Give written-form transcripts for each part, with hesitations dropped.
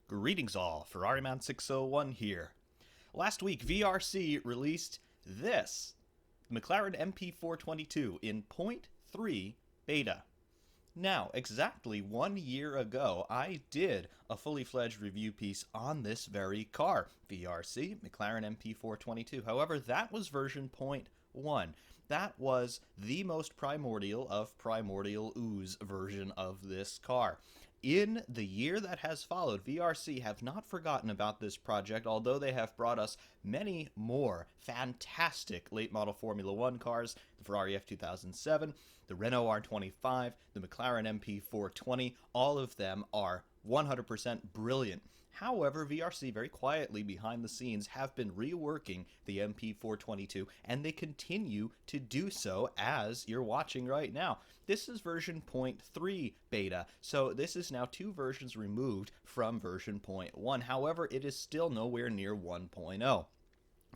Greetings all, Ferrariman601 here. Last week, VRC released this, the McLaren MP422 in point .3 beta. Now, exactly 1 year ago, I did a fully fledged review piece on this very car, VRC, McLaren MP422. However, that was version .1. That was the most primordial of primordial ooze version of this car. In the year that has followed, VRC have not forgotten about this project, although they have brought us many more fantastic late model Formula One cars, the Ferrari F2007, the Renault R25, the McLaren MP420, all of them are 100% brilliant. However, VRC very quietly behind the scenes have been reworking the MP422, and they continue to do so as you're watching right now. This is version .3 beta, so this is now 2 versions removed from version .1. However, it is still nowhere near 1.0.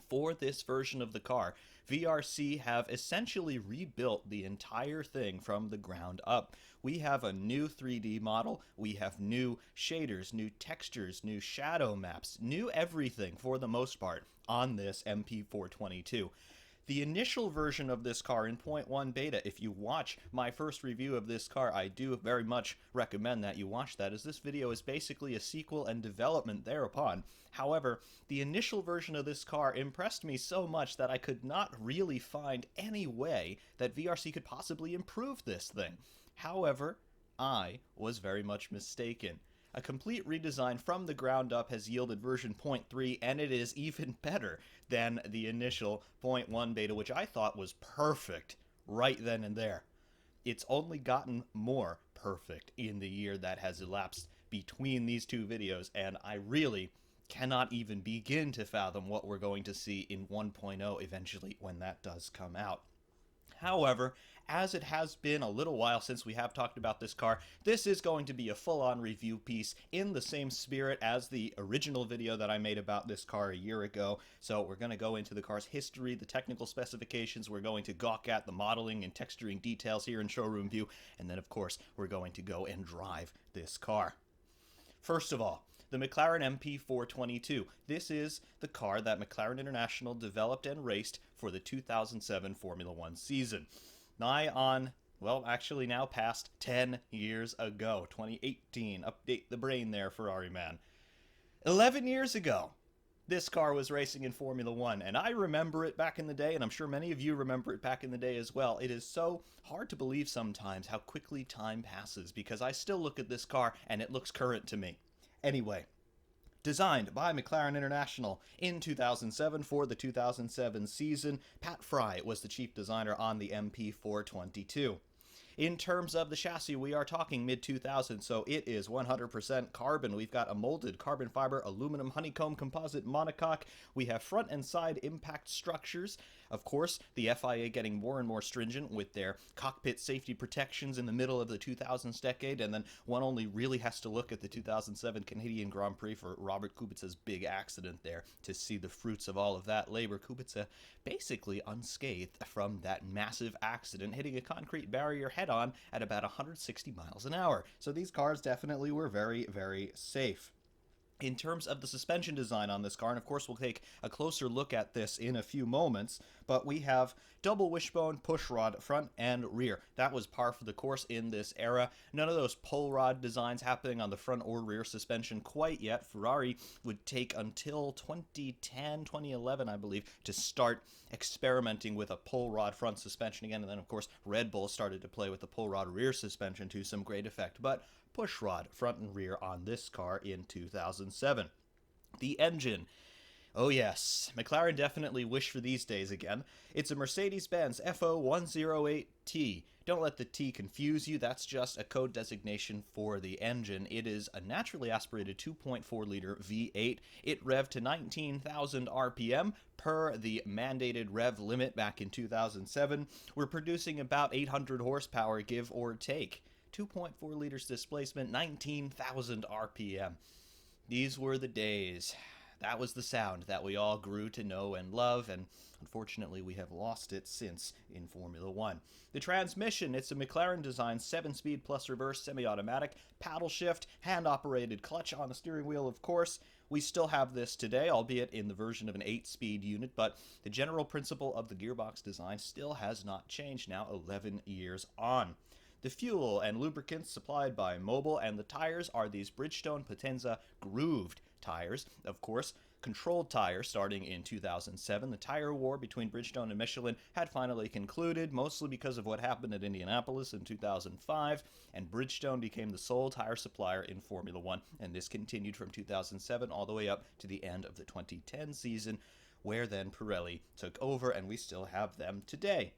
For this version of the car, VRC have essentially rebuilt the entire thing from the ground up. We have a new 3D model, we have new shaders, new textures, new shadow maps, new everything for the most part on this MP422. The initial version of this car in .1 beta, if you watch my first review of this car, I do very much recommend that you watch that, as this video is basically a sequel and development thereupon. However, the initial version of this car impressed me so much that I could not really find any way that VRC could possibly improve this thing. However, I was very much mistaken. A complete redesign from the ground up has yielded version .3, and it is even better than the initial .1 beta, which I thought was perfect right then and there. It's only gotten more perfect in the year that has elapsed between these two videos, and I really cannot even begin to fathom what we're going to see in 1.0 eventually when that does come out. However, as it has been a little while since we have talked about this car, this is going to be a full-on review piece in the same spirit as the original video that I made about this car a year ago. So we're going to go into the car's history, the technical specifications, we're going to gawk at the modeling and texturing details here in showroom view, and then of course we're going to go and drive this car. First of all, the McLaren MP422. This is the car that McLaren International developed and raced for the 2007 Formula One season. Nigh on, well, actually now past 10 years ago, 2018. Update the brain there, Ferrari man. 11 years ago, this car was racing in Formula One, and I remember it back in the day, and I'm sure many of you remember it back in the day as well. It is so hard to believe sometimes how quickly time passes, because I still look at this car and it looks current to me. Anyway, designed by McLaren International in 2007 for the 2007 season, Pat Fry was the chief designer on the MP422. In terms of the chassis, we are talking mid-2000s, so it is 100% carbon. We've got a molded carbon fiber aluminum honeycomb composite monocoque. We have front and side impact structures. Of course, the FIA getting more and more stringent with their cockpit safety protections in the middle of the 2000s decade, and then one only really has to look at the 2007 Canadian Grand Prix for Robert Kubica's big accident there to see the fruits of all of that labor. Kubica basically unscathed from that massive accident, hitting a concrete barrier head-on at about 160 miles an hour. So these cars definitely were very, very safe. In terms of the suspension design on this car, and of course we'll take a closer look at this in a few moments, but we have double wishbone pushrod front and rear. That was par for the course in this era. None of those pull rod designs happening on the front or rear suspension quite yet. Ferrari would take until 2010, 2011, I believe, to start experimenting with a pull rod front suspension again, and then of course Red Bull started to play with the pull rod rear suspension to some great effect. But pushrod front and rear on this car in 2007. The engine. Oh yes, McLaren definitely wish for these days again. It's a Mercedes-Benz FO108T. Don't let the T confuse you, that's just a code designation for the engine. It is a naturally aspirated 2.4-liter V8. It revved to 19,000 RPM per the mandated rev limit back in 2007. We're producing about 800 horsepower, give or take. 2.4 liters displacement, 19,000 RPM. These were the days. That was the sound that we all grew to know and love, and unfortunately we have lost it since in Formula One. The transmission, it's a McLaren-designed 7-speed plus reverse semi-automatic, paddle shift, hand-operated clutch on the steering wheel, of course. We still have this today, albeit in the version of an 8-speed unit, but the general principle of the gearbox design still has not changed now 11 years on. The fuel and lubricants supplied by Mobil, and the tires are these Bridgestone Potenza grooved tires. Of course, controlled tires starting in 2007. The tire war between Bridgestone and Michelin had finally concluded, mostly because of what happened at Indianapolis in 2005, and Bridgestone became the sole tire supplier in Formula One, and this continued from 2007 all the way up to the end of the 2010 season, where then Pirelli took over, and we still have them today.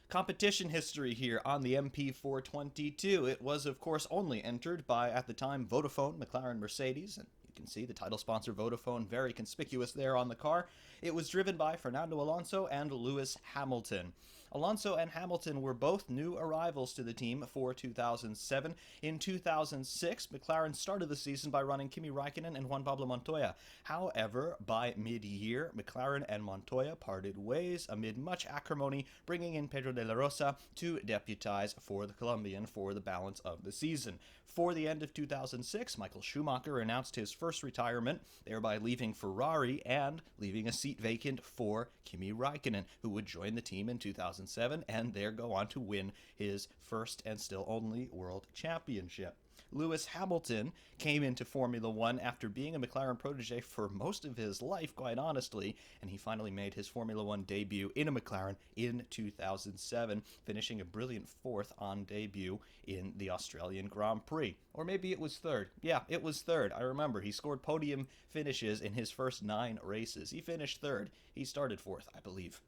Competition history here on the MP422. It was, of course, only entered by, at the time, Vodafone, McLaren, Mercedes, and you can see the title sponsor Vodafone very conspicuous there on the car. It was driven by Fernando Alonso and Lewis Hamilton. Alonso and Hamilton were both new arrivals to the team for 2007. In 2006, McLaren started the season by running Kimi Räikkönen and Juan Pablo Montoya. However, by mid-year, McLaren and Montoya parted ways amid much acrimony, bringing in Pedro de la Rosa to deputize for the Colombian for the balance of the season. For the end of 2006, Michael Schumacher announced his first retirement, thereby leaving Ferrari and leaving a seat vacant for Kimi Räikkönen, who would join the team in 2007 and there go on to win his first and still only world championship. Lewis Hamilton came into Formula One after being a McLaren protege for most of his life, quite honestly, and he finally made his Formula One debut in a McLaren in 2007, finishing a brilliant fourth on debut in the Australian Grand Prix. Or maybe it was third. Yeah, it was third. I remember. He scored podium finishes in his first 9 races. He finished third. He started fourth, I believe.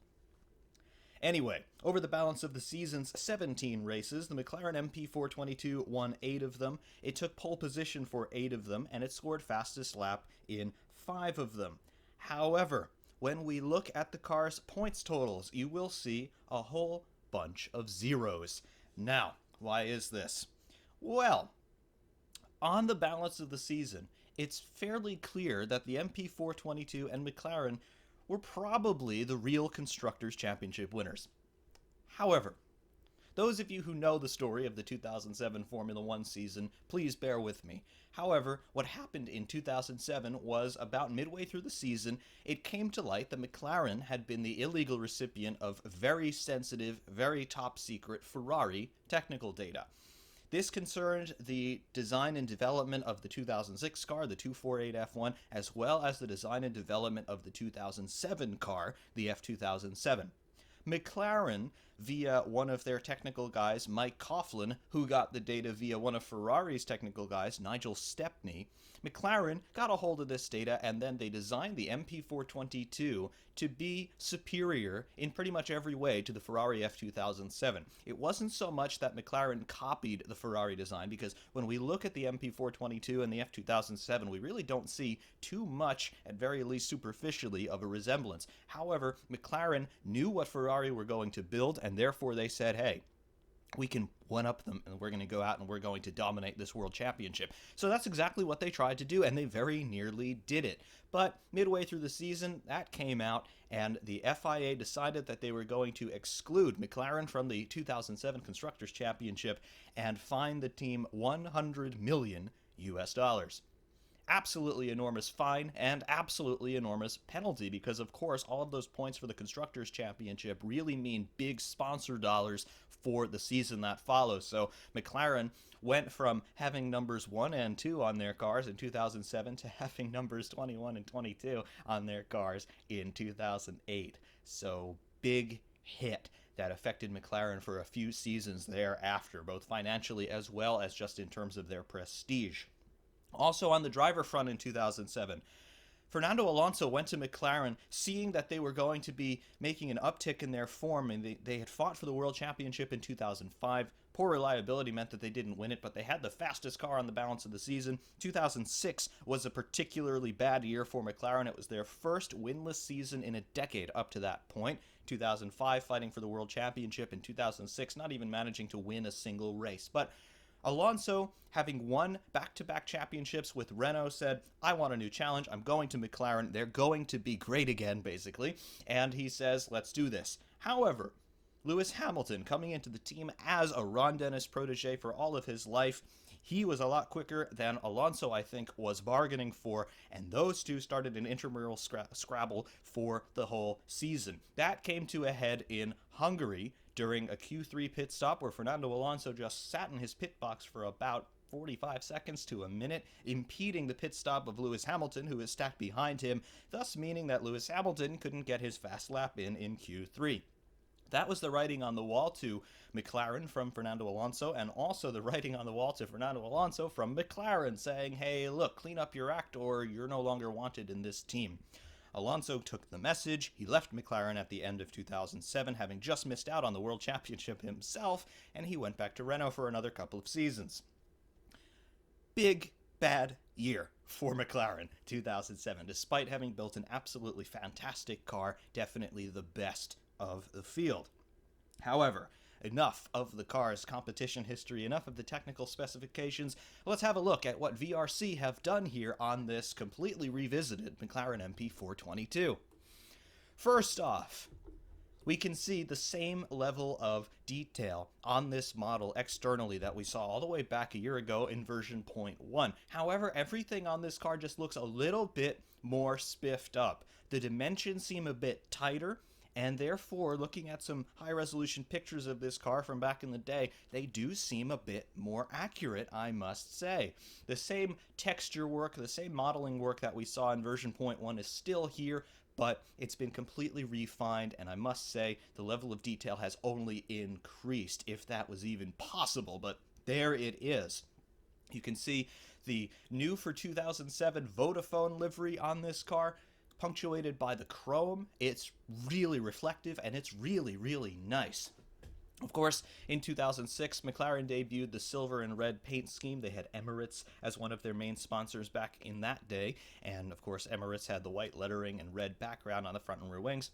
Anyway, over the balance of the season's 17 races, the McLaren MP422 won 8 of them. It took pole position for 8 of them, and it scored fastest lap in 5 of them. However, when we look at the car's points totals, you will see a whole bunch of zeros. Now, why is this? Well, on the balance of the season, it's fairly clear that the MP422 and McLaren were probably the real Constructors' Championship winners. However, those of you who know the story of the 2007 Formula One season, please bear with me. However, what happened in 2007 was about midway through the season, it came to light that McLaren had been the illegal recipient of very sensitive, very top secret Ferrari technical data. This concerned the design and development of the 2006 car, the 248 F1, as well as the design and development of the 2007 car, the F2007. McLaren, via one of their technical guys, Mike Coughlin, who got the data via one of Ferrari's technical guys, Nigel Stepney, McLaren got a hold of this data, and then they designed the MP422 to be superior in pretty much every way to the Ferrari F2007. It wasn't so much that McLaren copied the Ferrari design, because when we look at the MP422 and the F2007, we really don't see too much, at very least superficially, of a resemblance. However, McLaren knew what Ferrari were going to build, and therefore they said, hey, we can one-up them, and we're going to go out and we're going to dominate this world championship. So that's exactly what they tried to do, and they very nearly did it. But midway through the season, that came out, and the FIA decided that they were going to exclude McLaren from the 2007 Constructors' Championship and fine the team $100 million. Absolutely enormous fine and absolutely enormous penalty, because of course all of those points for the Constructors' Championship really mean big sponsor dollars for the season that follows. So McLaren went from having numbers 1 and 2 on their cars in 2007 to having numbers 21 and 22 on their cars in 2008. So big hit that affected McLaren for a few seasons thereafter, both financially as well as just in terms of their prestige. Also on the driver front in 2007, Fernando Alonso went to McLaren seeing that they were going to be making an uptick in their form, and they had fought for the World Championship in 2005. Poor reliability meant that they didn't win it, but they had the fastest car on the balance of the season. 2006 was a particularly bad year for McLaren. It was their first winless season in a decade up to that point. 2005 fighting for the World Championship, in 2006 not even managing to win a single race. But Alonso, having won back-to-back championships with Renault, said, I want a new challenge. I'm going to McLaren. They're going to be great again, basically. And he says, let's do this. However, Lewis Hamilton, coming into the team as a Ron Dennis protege for all of his life, he was a lot quicker than Alonso, I think, was bargaining for, and those two started an intramural scrabble for the whole season. That came to a head in Hungary during a Q3 pit stop where Fernando Alonso just sat in his pit box for about 45 seconds to a minute, impeding the pit stop of Lewis Hamilton, who is stacked behind him, thus meaning that Lewis Hamilton couldn't get his fast lap in Q3. That was the writing on the wall to McLaren from Fernando Alonso, and also the writing on the wall to Fernando Alonso from McLaren saying, hey, look, clean up your act or you're no longer wanted in this team. Alonso took the message. He left McLaren at the end of 2007, having just missed out on the World Championship himself, and he went back to Renault for another couple of seasons. Big, bad year for McLaren, 2007, despite having built an absolutely fantastic car, definitely the best of the field. However, enough of the car's competition history, enough of the technical specifications. Let's have a look at what VRC have done here on this completely revisited McLaren MP422. First off, we can see the same level of detail on this model externally that we saw all the way back a year ago in version 0.1. However, everything on this car just looks a little bit more spiffed up. The dimensions seem a bit tighter, and therefore, looking at some high-resolution pictures of this car from back in the day, they do seem a bit more accurate, I must say. The same texture work, the same modeling work that we saw in version 0.1 is still here, but it's been completely refined, and I must say the level of detail has only increased, if that was even possible, but there it is. You can see the new for 2007 Vodafone livery on this car, punctuated by the chrome. It's really reflective, and it's really, really nice. Of course, in 2006, McLaren debuted the silver and red paint scheme. They had Emirates as one of their main sponsors back in that day, and of course Emirates had the white lettering and red background on the front and rear wings.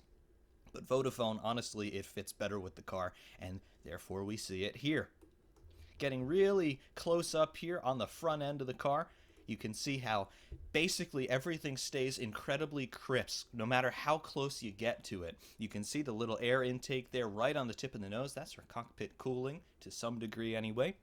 But Vodafone, honestly, it fits better with the car, and therefore we see it here. Getting really close up here on the front end of the car, you can see how basically everything stays incredibly crisp, no matter how close you get to it. You can see the little air intake there right on the tip of the nose. That's for cockpit cooling, to some degree anyway.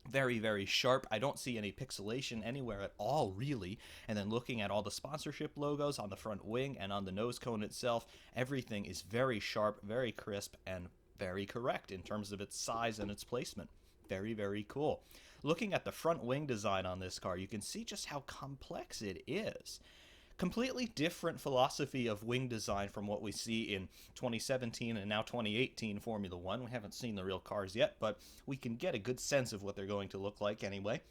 Very, very sharp. I don't see any pixelation anywhere at all, really. And then looking at all the sponsorship logos on the front wing and on the nose cone itself, everything is very sharp, very crisp, and very correct in terms of its size and its placement. Very, very cool. Looking at the front wing design on this car, you can see just how complex it is. Completely different philosophy of wing design from what we see in 2017 and now 2018 Formula 1. We haven't seen the real cars yet, but we can get a good sense of what they're going to look like anyway.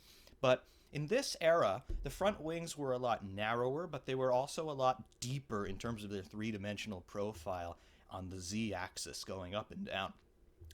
But in this era, the front wings were a lot narrower, but they were also a lot deeper in terms of their three-dimensional profile on the Z-axis going up and down.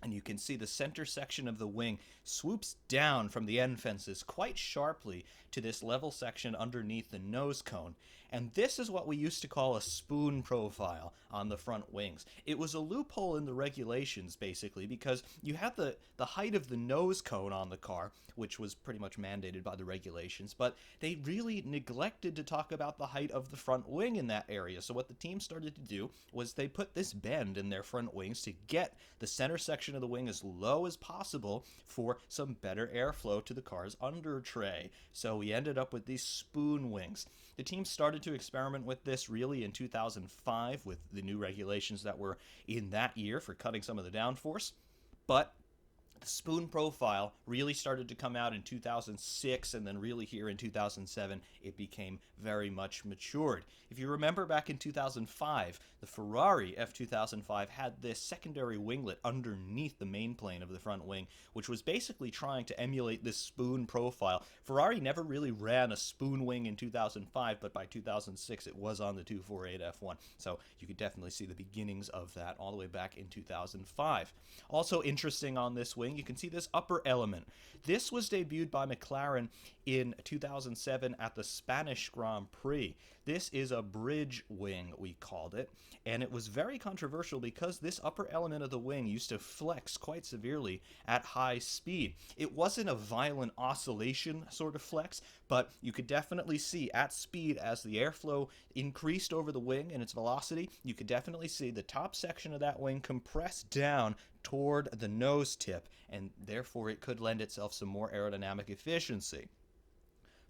And you can see the center section of the wing swoops down from the end fences quite sharply to this level section underneath the nose cone. And this is what we used to call a spoon profile on the front wings. It was a loophole in the regulations, basically, because you had the height of the nose cone on the car, which was pretty much mandated by the regulations, but they really neglected to talk about the height of the front wing in that area. So what the team started to do was they put this bend in their front wings to get the center section of the wing as low as possible for some better airflow to the car's under tray. So we ended up with these spoon wings. The team started to experiment with this really in 2005 with the new regulations that were in that year for cutting some of the downforce, but the spoon profile really started to come out in 2006, and then really here in 2007 it became very much matured. If you remember back in 2005, the Ferrari F2005 had this secondary winglet underneath the main plane of the front wing, which was basically trying to emulate this spoon profile. Ferrari never really ran a spoon wing in 2005, but by 2006 it was on the 248 F1, so you could definitely see the beginnings of that all the way back in 2005. Also interesting on this wing, you can see this upper element. This was debuted by McLaren in 2007 at the Spanish Grand Prix. This is a bridge wing, we called it, and it was very controversial because this upper element of the wing used to flex quite severely at high speed. It wasn't a violent oscillation sort of flex, but you could definitely see at speed as the airflow increased over the wing and its velocity, you could definitely see the top section of that wing compress down toward the nose tip, and therefore it could lend itself some more aerodynamic efficiency.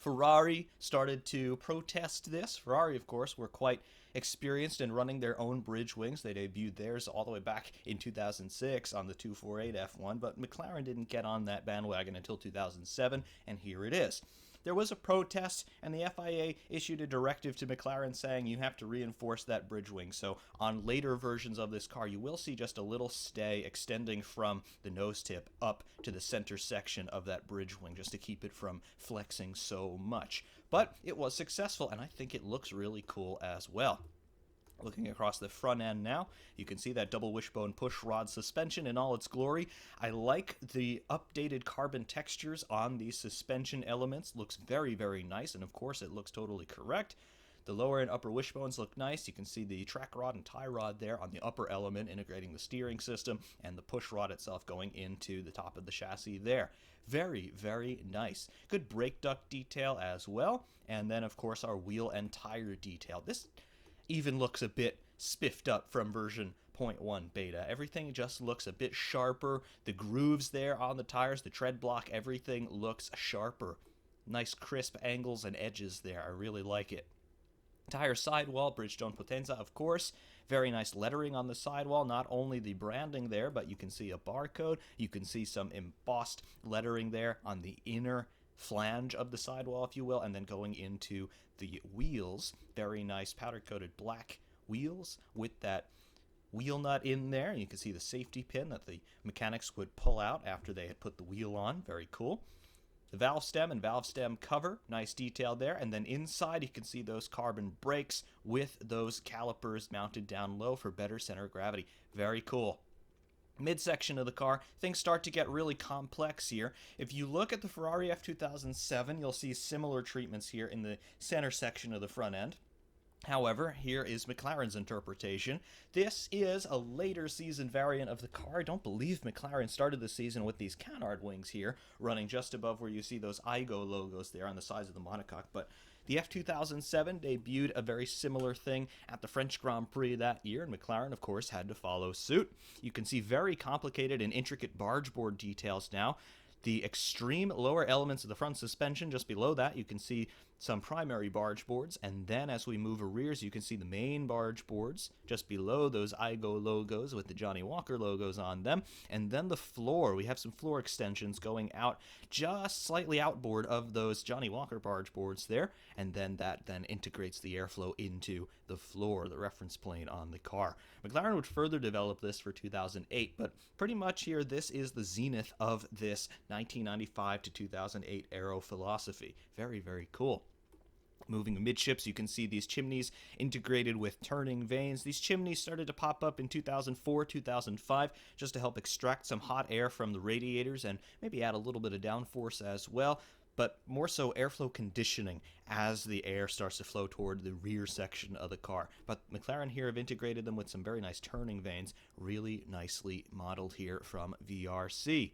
Ferrari started to protest this. Ferrari, of course, were quite experienced in running their own bridge wings. They debuted theirs all the way back in 2006 on the 248 F1, but McLaren didn't get on that bandwagon until 2007, and here it is. There was a protest, and the FIA issued a directive to McLaren saying you have to reinforce that bridge wing. So on later versions of this car, you will see just a little stay extending from the nose tip up to the center section of that bridge wing just to keep it from flexing so much. But it was successful, and I think it looks really cool as well. Looking across the front end now, you can see that double wishbone push rod suspension in all its glory. I like the updated carbon textures on these suspension elements. Looks very, very nice, and of course it looks totally correct. The lower and upper wishbones look nice. You can see the track rod and tie rod there on the upper element integrating the steering system, and the push rod itself going into the top of the chassis there. Very, very nice. Good brake duct detail as well, and then of course our wheel and tire detail. This even looks a bit spiffed up from version 0.1 beta. Everything just looks a bit sharper. The grooves there on the tires, the tread block, everything looks sharper. Nice crisp angles and edges there. I really like it. Tire sidewall, Bridgestone Potenza, of course. Very nice lettering on the sidewall. Not only the branding there, but you can see a barcode. You can see some embossed lettering there on the inner flange of the sidewall, if you will, and then going into the wheels. Very nice powder-coated black wheels with that wheel nut in there. You can see the safety pin that the mechanics would pull out after they had put the wheel on. Very cool. The valve stem and valve stem cover, nice detail there. And then inside you can see those carbon brakes with those calipers mounted down low for better center of gravity. Very cool. Midsection of the car, things start to get really complex here. If you look at the Ferrari F2007, you'll see similar treatments here in the center section of the front end. However, here is McLaren's interpretation. This is a later season variant of the car. I don't believe McLaren started the season with these canard wings here, running just above where you see those IGO logos there on the sides of the monocoque. But the F2007 debuted a very similar thing at the French Grand Prix that year, and McLaren, of course, had to follow suit. You can see very complicated and intricate barge board details now. The extreme lower elements of the front suspension, just below that, you can see some primary barge boards, and then as we move rears, you can see the main barge boards just below those IGO logos with the Johnny Walker logos on them, and then the floor. We have some floor extensions going out just slightly outboard of those Johnny Walker barge boards there, and then that then integrates the airflow into the floor, the reference plane on the car. McLaren would further develop this for 2008, but pretty much here this is the zenith of this 1995 to 2008 aero philosophy. Very, very cool. Moving midships, you can see these chimneys integrated with turning vanes. These chimneys started to pop up in 2004, 2005, just to help extract some hot air from the radiators and maybe add a little bit of downforce as well, but more so airflow conditioning as the air starts to flow toward the rear section of the car. But McLaren here have integrated them with some very nice turning vanes, really nicely modeled here from VRC.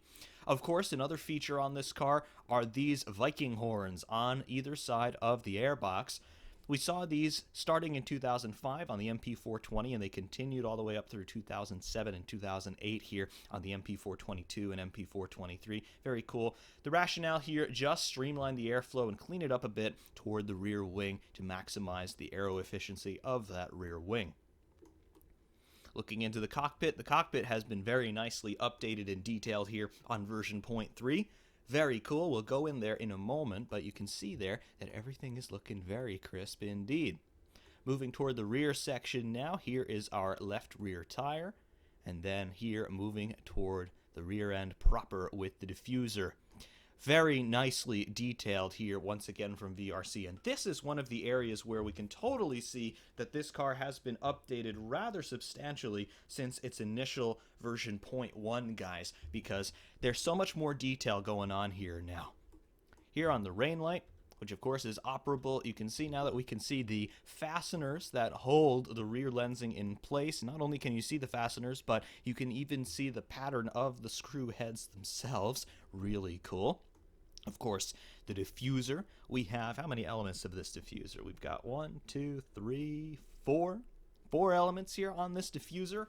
Of course, another feature on this car are these Viking horns on either side of the airbox. We saw these starting in 2005 on the MP420, and they continued all the way up through 2007 and 2008 here on the MP422 and MP423. Very cool. The rationale here, just streamline the airflow and clean it up a bit toward the rear wing to maximize the aero efficiency of that rear wing. Looking into the cockpit has been very nicely updated and detailed here on version 0.3. Very cool. We'll go in there in a moment, but you can see there that everything is looking very crisp indeed. Moving toward the rear section now, here is our left rear tire, and then here moving toward the rear end proper with the diffuser. Very nicely detailed here once again from VRC, and this is one of the areas where we can totally see that this car has been updated rather substantially since its initial version 0.1, guys, because there's so much more detail going on here now. Here on the rain light, which of course is operable. You can see now that we can see the fasteners that hold the rear lensing in place. Not only can you see the fasteners, but you can even see the pattern of the screw heads themselves. Really cool. Of course, the diffuser. We have, how many elements of this diffuser? We've got 1, 2, 3, 4. 4 elements here on this diffuser.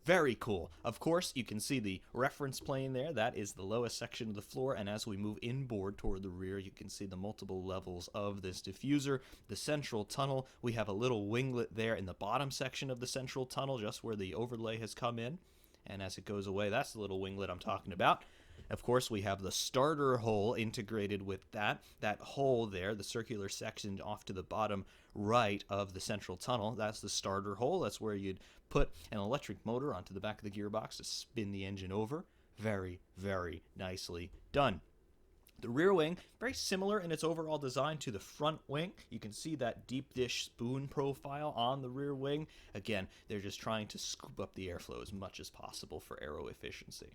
Very cool. Of course, you can see the reference plane there. That is the lowest section of the floor, and as we move inboard toward the rear, you can see the multiple levels of this diffuser. The central tunnel, we have a little winglet there in the bottom section of the central tunnel, just where the overlay has come in. And as it goes away, that's the little winglet I'm talking about. Of course, we have the starter hole integrated with that. That hole there, the circular section off to the bottom right of the central tunnel, that's the starter hole. That's where you'd put an electric motor onto the back of the gearbox to spin the engine over. Very, very nicely done. The rear wing, very similar in its overall design to the front wing. You can see that deep dish spoon profile on the rear wing. Again, they're just trying to scoop up the airflow as much as possible for aero efficiency.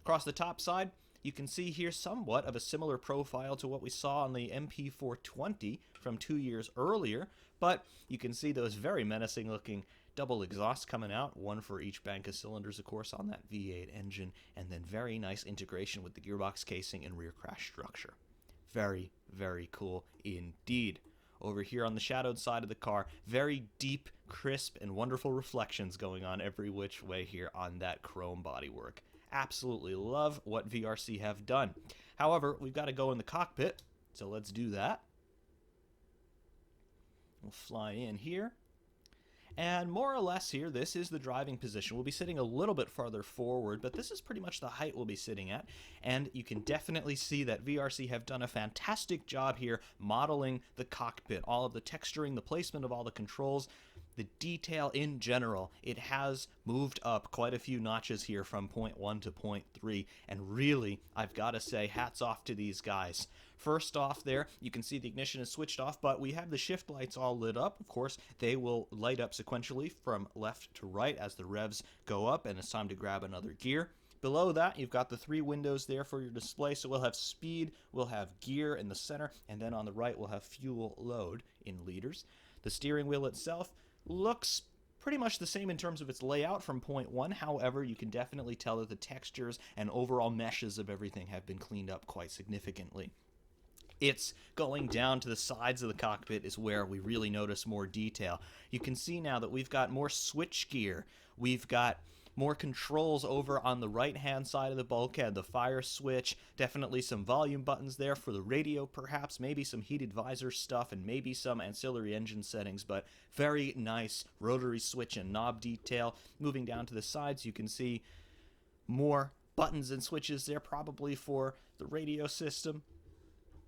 Across the top side, you can see here somewhat of a similar profile to what we saw on the MP420 from 2 years earlier, but you can see those very menacing looking double exhausts coming out, one for each bank of cylinders, of course, on that V8 engine, and then very nice integration with the gearbox casing and rear crash structure. Very, very cool indeed. Over here on the shadowed side of the car, very deep, crisp, and wonderful reflections going on every which way here on that chrome bodywork. Absolutely love what VRC have done. However, we've got to go in the cockpit, so let's do that. We'll fly in here. And more or less here, this is the driving position. We'll be sitting a little bit farther forward, but this is pretty much the height we'll be sitting at. And you can definitely see that VRC have done a fantastic job here modeling the cockpit, all of the texturing, the placement of all the controls, the detail in general. It has moved up quite a few notches here from point 1 to point 3, and really, I've got to say, hats off to these guys. First off there, you can see the ignition is switched off, but we have the shift lights all lit up. Of course, they will light up sequentially from left to right as the revs go up, and it's time to grab another gear. Below that, you've got the 3 windows there for your display, so we'll have speed, we'll have gear in the center, and then on the right, we'll have fuel load in liters. The steering wheel itself looks pretty much the same in terms of its layout from point 1. However, you can definitely tell that the textures and overall meshes of everything have been cleaned up quite significantly. It's going down to the sides of the cockpit is where we really notice more detail. You can see now that we've got more switch gear. We've got more controls over on the right-hand side of the bulkhead, the fire switch, definitely some volume buttons there for the radio perhaps, maybe some heated visor stuff, and maybe some ancillary engine settings, but very nice rotary switch and knob detail. Moving down to the sides, you can see more buttons and switches there, probably for the radio system.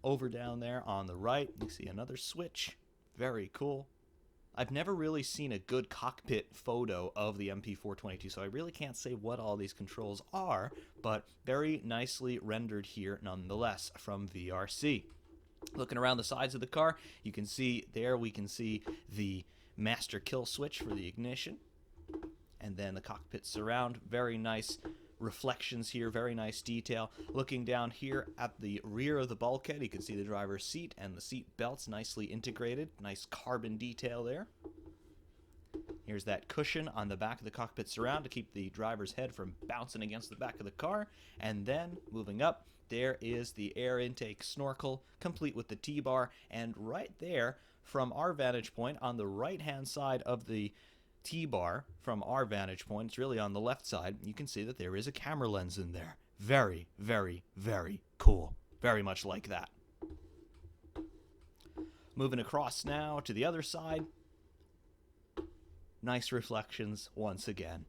Over down there on the right, you see another switch. Very cool. I've never really seen a good cockpit photo of the MP422, so I really can't say what all these controls are, but very nicely rendered here nonetheless from VRC. Looking around the sides of the car, you can see there, we can see the master kill switch for the ignition, and then the cockpit surround. Very nice reflections here, very nice detail. Looking down here at the rear of the bulkhead, you can see the driver's seat and the seat belts nicely integrated. Nice carbon detail there. Here's that cushion on the back of the cockpit surround to keep the driver's head from bouncing against the back of the car. And then, moving up, there is the air intake snorkel, complete with the T-bar. And right there, from our vantage point, on the right-hand side of the T-bar, from our vantage point, it's really on the left side, you can see that there is a camera lens in there. Very, very, very cool. Very much like that. Moving across now to the other side. Nice reflections once again.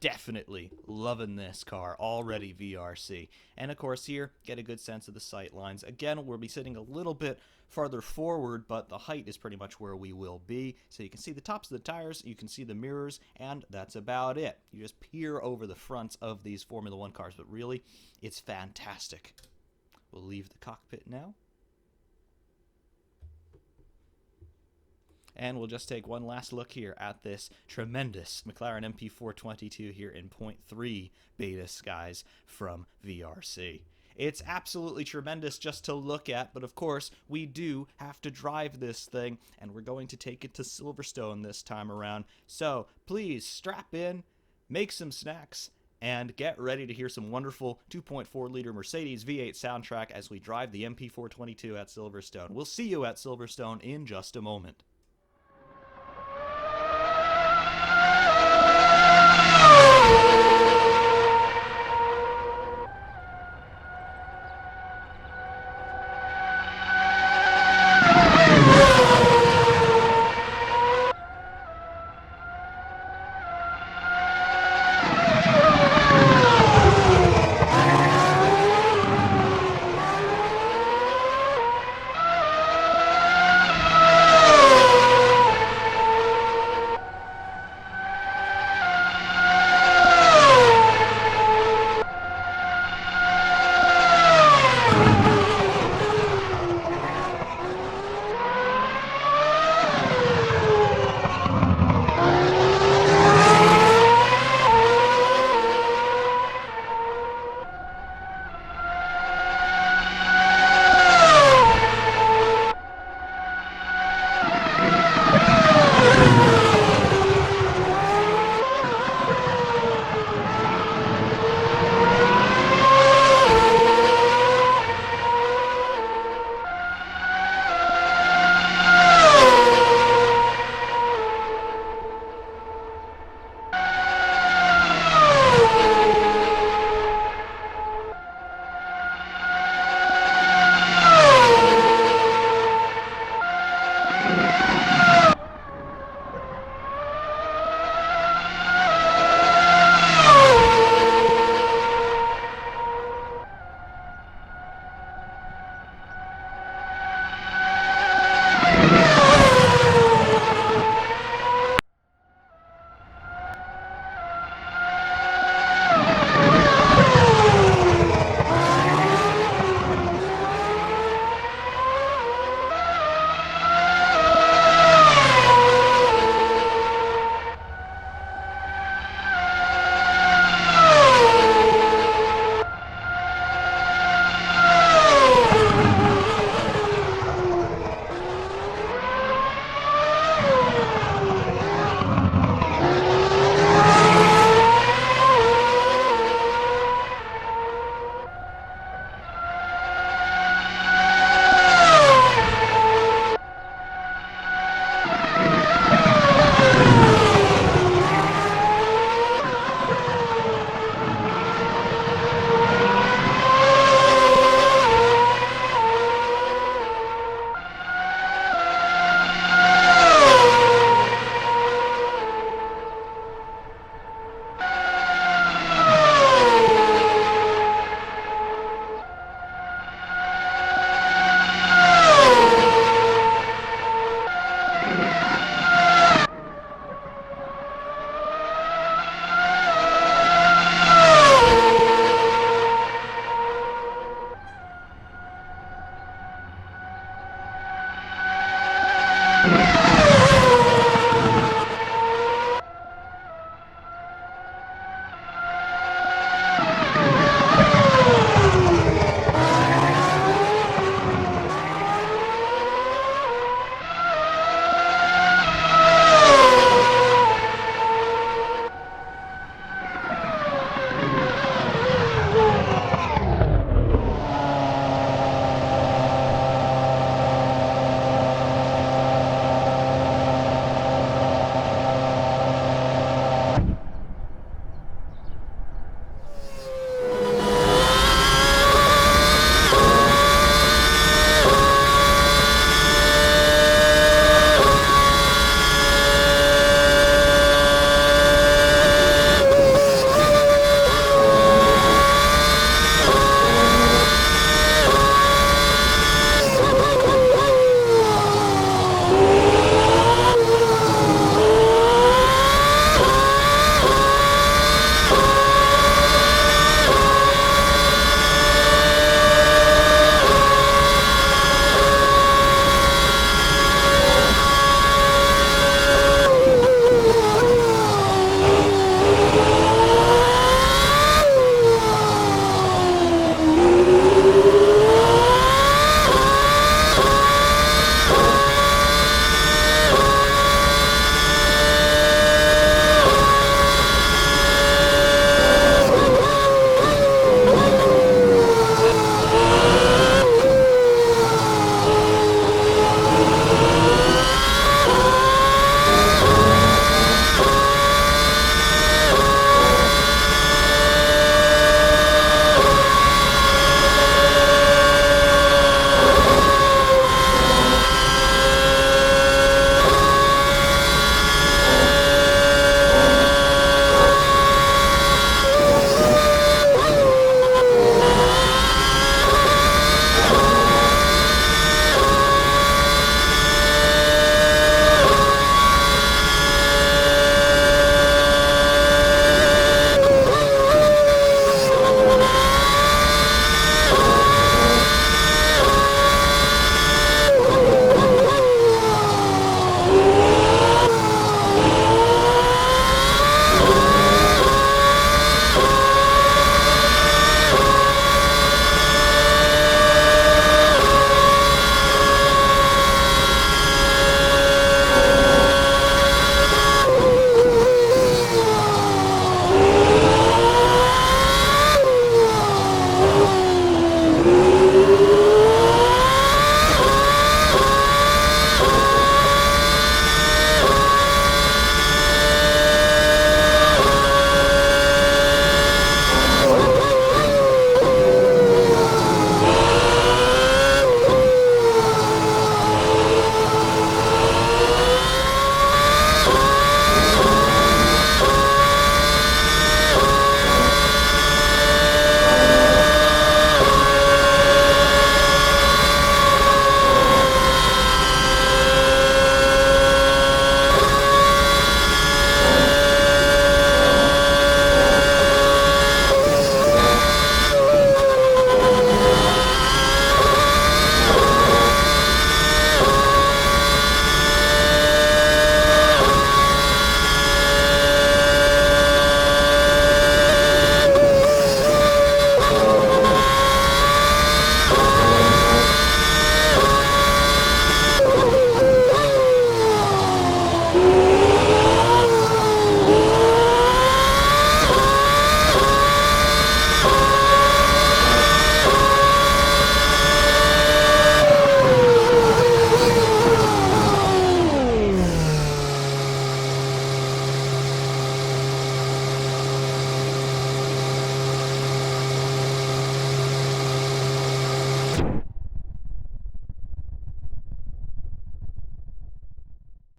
Definitely loving this car already, VRC. And of course here, get a good sense of the sight lines. Again, we'll be sitting a little bit farther forward, but the height is pretty much where we will be. So you can see the tops of the tires, you can see the mirrors, and that's about it. You just peer over the fronts of these Formula One cars, but really, it's fantastic. We'll leave the cockpit now. And we'll just take one last look here at this tremendous McLaren MP422 here in 0.3 beta skies from VRC. It's absolutely tremendous just to look at, but of course, we do have to drive this thing, and we're going to take it to Silverstone this time around. So please strap in, make some snacks, and get ready to hear some wonderful 2.4-liter Mercedes V8 soundtrack as we drive the MP422 at Silverstone. We'll see you at Silverstone in just a moment.